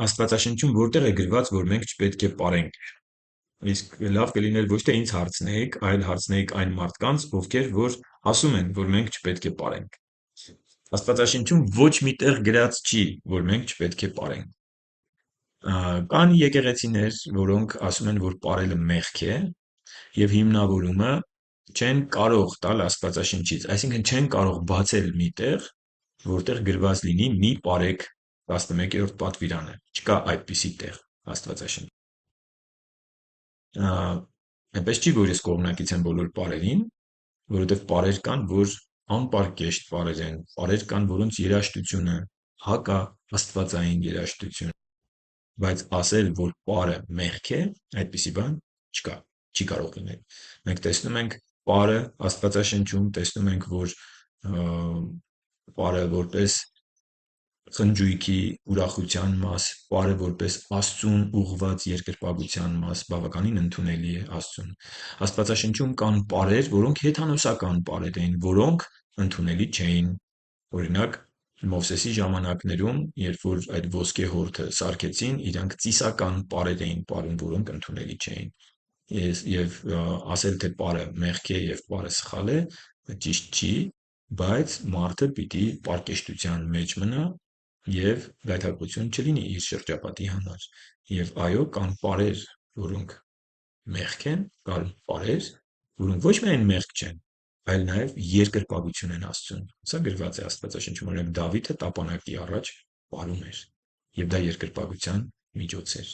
Աստվածաշնչում որտեղ է գրված, որ մենք չպետք է պարենք։ Իսկ լավ կլիներ ոչ թե ինձ հարցնեիք, այլ հարցնեիք այն մարդկանց, ովքեր որ ասում են, որ մենք չպետք է պարենք։ Աստվածաշնչում ոչ մի տեղ գրած չի, որ մենք չպետք է պարենք։ Կան եկեղեցիներ, որոնք ասում են, որ պարելը մեղք է, եւ հիմնավորումը չեն կարող տալ Աստվածաշնչից, այսինքն չեն կարող բացել մի տեղ, որտեղ գրված լինի մի պարեք 11-րդ պատվիրանը, չկա այդպիսի տեղ Աստվածաշնչում։ Այնպես չի, որ ես կողմնակից եմ բոլոր պարերին, որովհետև պարեր կան, որ անպարկեշտ պարեր են, պարեր կան, որոնց երաժշտությունը հակա աստվածային երաժշտություն, բայց ասել, որ պարը մեղք է, այդպիսի բան չկա, չի կարող լինել։ Մենք տեսնում ենք պարը Աստվածաշնչում, տեսնում ենք, որ պարը որպես խնջույքի ուրախության մաս, պարը որպես Աստծուն ուղղված երկրպագության մաս բավականին ընդունելի է Աստծուն։ Աստվածաշնչում կան պարեր, որոնք հեթանոսական պարեր էին, որոնք ընդունելի չէին։ Օրինակ, Մովսեսի ժամանակներում, երբ որ այդ ոսկե հորդը սարքեցին, իրանք ծիսական պարեր էին պարում, որոնք ընդունելի չէին։ Եվ ասել, թե պարը մեղք է եւ պարը սխալ է, ճիշտ չի, բայց մարդը պիտի պարկեշտության մեջ մնա եւ գայթակղություն չլինի իր շրջապատի համար։ Եվ այո, կան պարեր, որոնք մեղք են, կան պարեր, որոնք ոչ միայն մեղք չեն, այլ նաև երկրպագություն են Աստծուն։ Սա գրված է Աստվածաշնչում, օրինակ Դավիթը տապանակի առաջ պարում էր, եւ դա երկրպագության միջոց էր։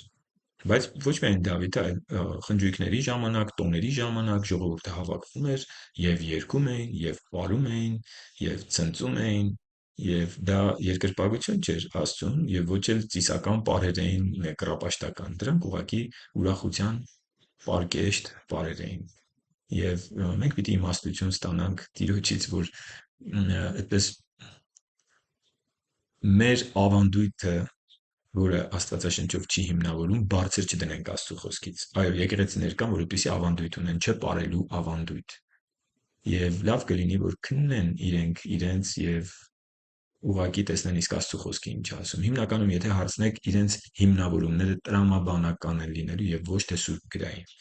Բայց ոչ միայն Դավիթը, այլ խնջույքների ժամանակ, տոների ժամանակ ժողովուրդը հավաքվում էր եւ երգում էին, եւ պարում էին, եւ ցնծում էին, եւ դա երկրպագություն չէր Աստծուն, եւ ոչ էլ ծիսական պարեր էին, կռապաշտական։ Դրանք ուղղակի ուրախության պարկեշտ պարեր էին։ Եվ մենք պիտի իմաստություն ստանանք Տիրոջից, որ այդպես մեր ավանդույթը, որը Աստվածաշնչով չի հիմնավորում, բարձր չդնենք Աստծո խոսքից։ Այո, եկեղեցիներ կան, որոնցի ավանդույթ ունեն չպարելու ավանդույթ։ Եվ լավ կլինի, որ քննեն իրենք իրենց եւ ուղղակի տեսնեն իսկ Աստծո խոսքը ինչ ասում։ Հիմնականում, եթե հարցնեք, իրենց հիմնավորումները տրամաբանական են լինելու եւ ոչ թե սուրբ գրային։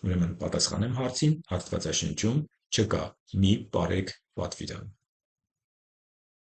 Ուրեմն պատասխանեմ հարցին, Աստվածաշնչում չկա մի պարեկ պատվիրան։